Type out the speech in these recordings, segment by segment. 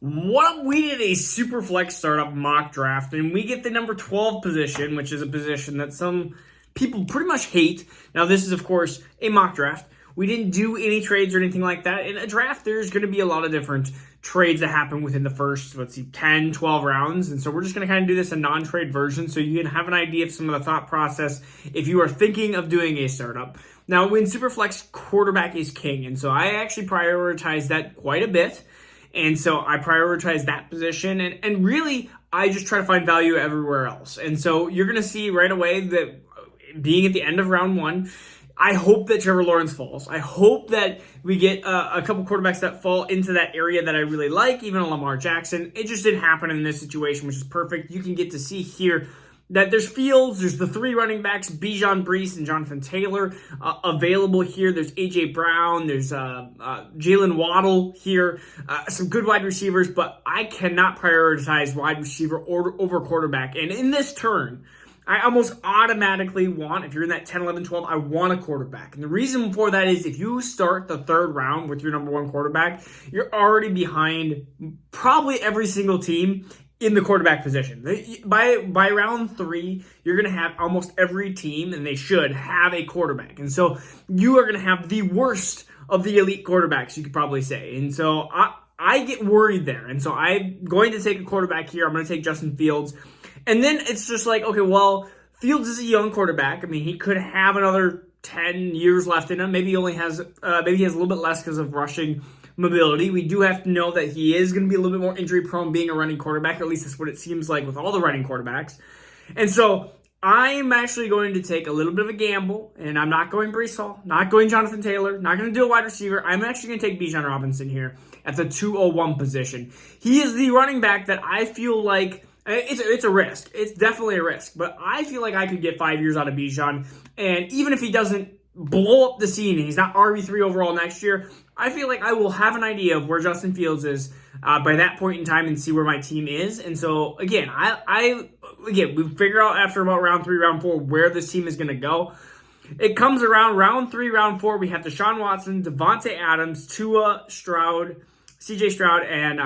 What we did a Superflex startup mock draft, and we get the number 12 position, which is a position that some people pretty much hate. Now, this is, of course, a mock draft. We didn't do any trades or anything like that. In a draft, there's going to be a lot of different trades that happen within the first, 10, 12 rounds. And so we're just going to kind of do this a non-trade version so you can have an idea of some of the thought process if you are thinking of doing a startup. Now, in Superflex, quarterback is king. And so I actually prioritize that quite a bit. And so I prioritize that position, and really, I just try to find value everywhere else. And so you're going to see right away that being at the end of round one, I hope that Trevor Lawrence falls. I hope that we get a couple quarterbacks that fall into that area that I really like, even a Lamar Jackson. It just didn't happen in this situation, which is perfect. You can get to see here that there's Fields, there's the three running backs, Bijan, Breece, and Jonathan Taylor available here. There's A.J. Brown, there's Jalen Waddle here, some good wide receivers, but I cannot prioritize wide receiver over quarterback. And in this turn, I almost automatically want, if you're in that 10, 11, 12, I want a quarterback. And the reason for that is if you start the third round with your number one quarterback, you're already behind probably every single team in the quarterback position. By round three, you're going to have almost every team, and they should have a quarterback. And so you are going to have the worst of the elite quarterbacks, you could probably say. And so I get worried there. And so I'm going to take a quarterback here. I'm going to take Justin Fields. And then it's just like, okay, well, Fields is a young quarterback. I mean, he could have another 10 years left in him. Maybe he has a little bit less because of rushing mobility. We do have to know that he is going to be a little bit more injury prone being a running quarterback, or at least that's what it seems like with all the running quarterbacks. And so I'm actually going to take a little bit of a gamble, and I'm not going Breece Hall, not going Jonathan Taylor, not going to do a wide receiver. I'm actually going to take Bijan Robinson here at the 201 position. He is the running back that I feel like it's a risk. It's definitely a risk, but I feel like I could get 5 years out of Bijan, and even if he doesn't blow up the scene and he's not RB3 overall next year, I feel like I will have an idea of where Justin Fields is by that point in time and see where my team is. And so, again, we figure out after about round 3, round 4, where this team is going to go. It comes around round 3, round 4. We have Deshaun Watson, Devontae Adams, Tua, Stroud, CJ Stroud, and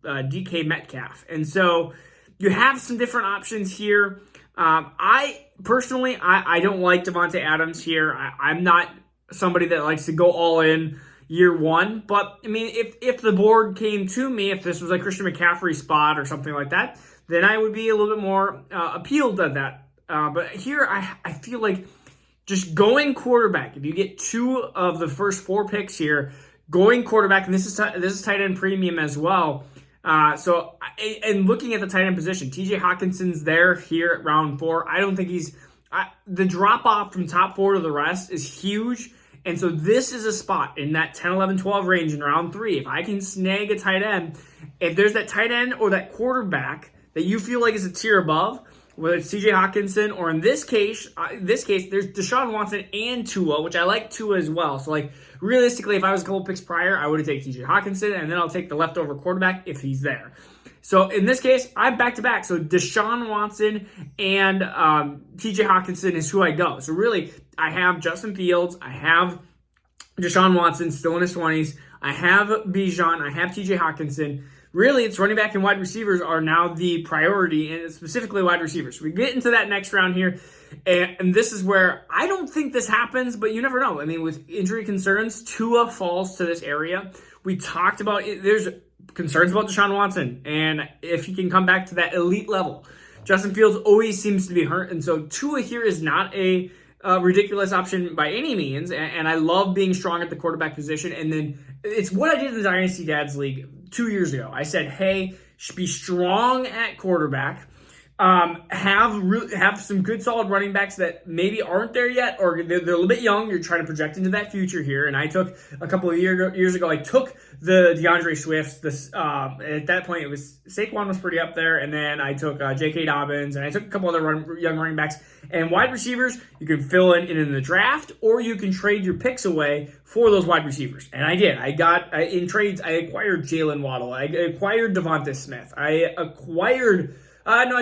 DK Metcalf. And so you have some different options here. I personally don't like Devontae Adams here. I'm not somebody that likes to go all in year one. But, I mean, if the board came to me, if this was like Christian McCaffrey spot or something like that, then I would be a little bit more appealed to that. But here, I feel like just going quarterback, if you get 2 of the first 4 picks here, going quarterback, and this is tight end premium as well. And looking at the tight end position, TJ Hawkinson's here at round 4. I don't think the drop off from top 4 to the rest is huge. And so this is a spot in that 10, 11, 12 range in round 3. If I can snag a tight end, if there's that tight end or that quarterback that you feel like is a tier above, whether it's TJ Hawkinson or in this case, there's Deshaun Watson and Tua, which I like Tua as well. So like realistically, if I was a couple picks prior, I would have taken TJ Hawkinson, and then I'll take the leftover quarterback if he's there. So in this case, I'm back-to-back. So Deshaun Watson and TJ Hawkinson is who I go. So really, I have Justin Fields. I have Deshaun Watson still in his 20s. I have Bijan. I have TJ Hawkinson. Really, it's running back and wide receivers are now the priority, and specifically wide receivers. So we get into that next round here, and this is where I don't think this happens, but you never know. I mean, with injury concerns, Tua falls to this area. We talked about it. There's concerns about Deshaun Watson, and if he can come back to that elite level. Justin Fields always seems to be hurt, and so Tua here is not a ridiculous option by any means, and I love being strong at the quarterback position. And then it's what I did in the Dynasty Dads League 2 years ago. I said, hey, be strong at quarterback. Have some good solid running backs that maybe aren't there yet, or they're a little bit young. You're trying to project into that future here. And I took a couple of years ago, I took the DeAndre Swifts. At that point, it was Saquon was pretty up there, and then I took J.K. Dobbins, and I took a couple other young running backs. And wide receivers, you can fill in the draft, or you can trade your picks away for those wide receivers. And I did. In trades, I acquired Jalen Waddle. I acquired Devonta Smith. I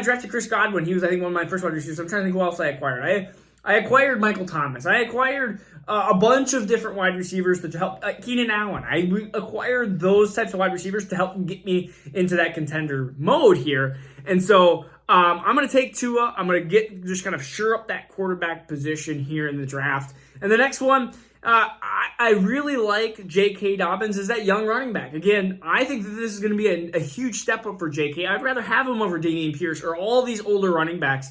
drafted Chris Godwin. He was, I think, one of my first wide receivers. I'm trying to think who else I acquired. I acquired Michael Thomas. I acquired a bunch of different wide receivers to help. Keenan Allen. I acquired those types of wide receivers to help get me into that contender mode here. And so I'm going to take Tua. I'm going to just kind of shore up that quarterback position here in the draft. And the next one, I really like J.K. Dobbins as that young running back. Again, I think that this is going to be a huge step up for J.K. I'd rather have him over Dameon Pierce or all these older running backs.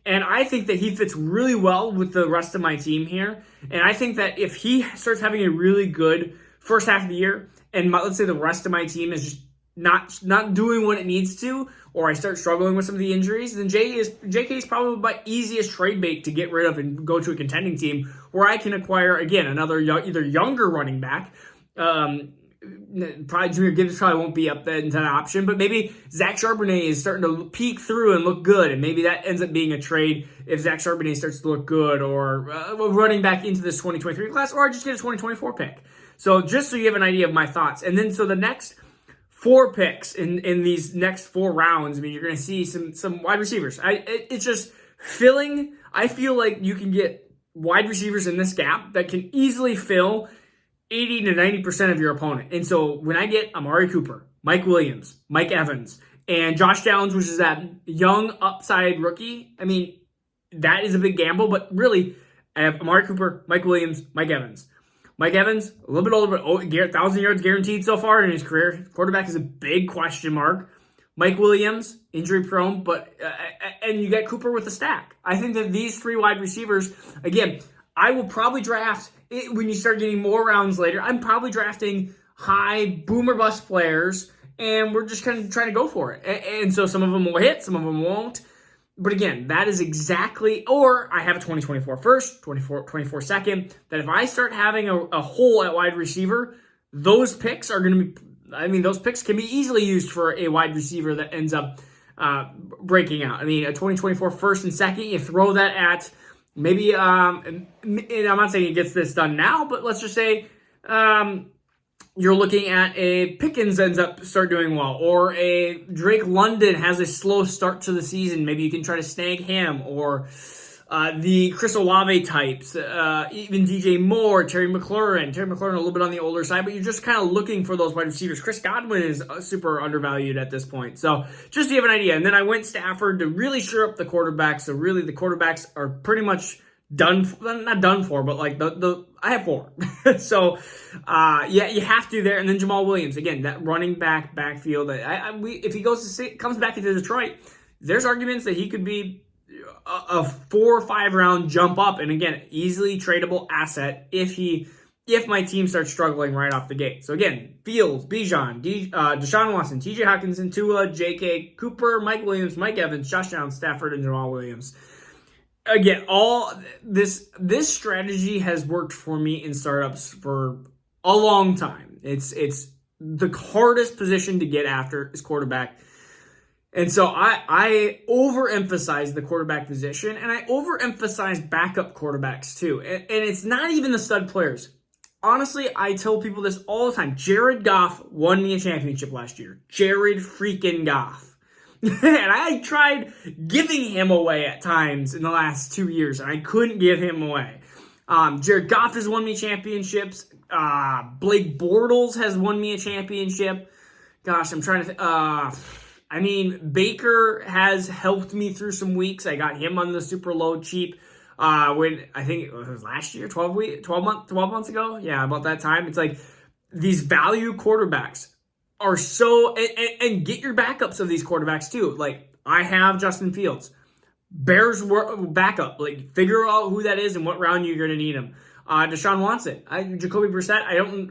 And I think that he fits really well with the rest of my team here. And I think that if he starts having a really good first half of the year, and let's say the rest of my team is just not doing what it needs to, or I start struggling with some of the injuries, then JK is probably my easiest trade bait to get rid of and go to a contending team where I can acquire, again, another either younger running back. Probably Jahmyr Gibbs probably won't be up there into that option, but maybe Zach Charbonnet is starting to peek through and look good, and maybe that ends up being a trade if Zach Charbonnet starts to look good, or running back into this 2023 class, or I just get a 2024 pick. So just so you have an idea of my thoughts. And then so the next 4 picks in these next 4 rounds, I mean, you're going to see some wide receivers. It's just filling. I feel like you can get wide receivers in this gap that can easily fill 80 to 90% of your opponent. And so when I get Amari Cooper, Mike Williams, Mike Evans, and Josh Downs, which is that young upside rookie, I mean, that is a big gamble, but really, I have Amari Cooper, Mike Williams, Mike Evans. Mike Evans, a little bit older, but 1,000 yards guaranteed so far in his career. Quarterback is a big question mark. Mike Williams, injury prone, but and you get Cooper with a stack. I think that these 3 wide receivers, again, I will probably draft when you start getting more rounds later. I'm probably drafting high boomer bust players, and we're just kind of trying to go for it. And so some of them will hit, some of them won't. But again, that is exactly, or I have a 2024 first, 24 second, that if I start having a hole at wide receiver, those picks are going to be, I mean, those picks can be easily used for a wide receiver that ends up breaking out. I mean, a 2024 first and second, you throw that at maybe, and I'm not saying he gets this done now, but let's just say you're looking at a Pickens ends up start doing well, or a Drake London has a slow start to the season. Maybe you can try to snag him, or the Chris Olave types, even DJ Moore, Terry McLaurin a little bit on the older side, but you're just kind of looking for those wide receivers. Chris Godwin is super undervalued at this point. So just to have an idea. And then I went Stafford to really shore up the quarterbacks. So really the quarterbacks are pretty much not done for, but like I have 4. So, yeah, you have to there. And then Jamal Williams, again, that running backfield. If he comes back into Detroit, there's arguments that he could be a 4 or 5 round jump up. And again, easily tradable asset if my team starts struggling right off the gate. So again, Fields, Bijan, Deshaun Watson, TJ Hockenson, Tua, JK, Cooper, Mike Williams, Mike Evans, Josh Downs, Stafford, and Jamal Williams. Again, all this strategy has worked for me in startups for a long time. It's the hardest position to get after is quarterback. And so I overemphasize the quarterback position, and I overemphasize backup quarterbacks too. And it's not even the stud players. Honestly, I tell people this all the time. Jared Goff won me a championship last year. Jared freaking Goff. And I tried giving him away at times in the last 2 years, and I couldn't give him away. Jared Goff has won me championships. Blake Bortles has won me a championship. Gosh, I'm trying to Baker has helped me through some weeks. I got him on the super low cheap when I think it was last year, 12 months ago. Yeah, about that time. It's like these value quarterbacks are so, and get your backups of these quarterbacks too. Like I have Justin Fields, Bears backup. Like figure out who that is and what round you're going to need him. Deshaun Watson, Jacoby Brissett.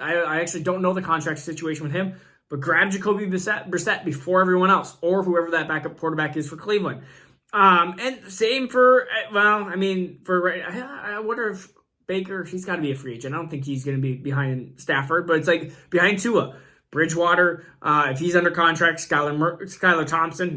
I actually don't know the contract situation with him, but grab Jacoby Brissett before everyone else, or whoever that backup quarterback is for Cleveland. And same for I wonder if Baker, he's got to be a free agent. I don't think he's going to be behind Stafford, but it's like behind Tua. Bridgewater, if he's under contract, Skylar Thompson,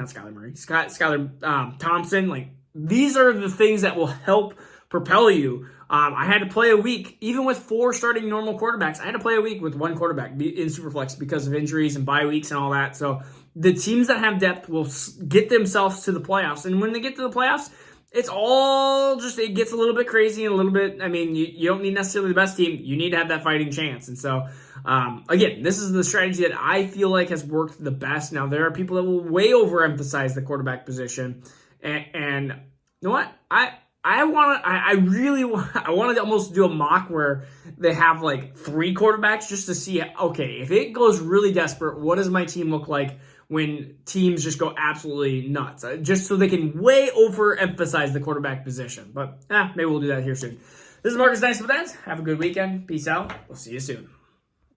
like these are the things that will help propel you. I had to play a week, even with 4 starting normal quarterbacks. I had to play a week with 1 quarterback in Superflex because of injuries and bye weeks and all that. So the teams that have depth will get themselves to the playoffs. And when they get to the playoffs, it's all just, it gets a little bit crazy and a little bit, I mean, you don't need necessarily the best team. You need to have that fighting chance. And so, again, this is the strategy that I feel like has worked the best. Now, there are people that will way overemphasize the quarterback position. And you know what? I want to almost do a mock where they have like 3 quarterbacks just to see, okay, if it goes really desperate, what does my team look like when teams just go absolutely nuts? Just so they can way overemphasize the quarterback position. But maybe we'll do that here soon. This is Marcus Dynasty Superflex. Have a good weekend. Peace out. We'll see you soon.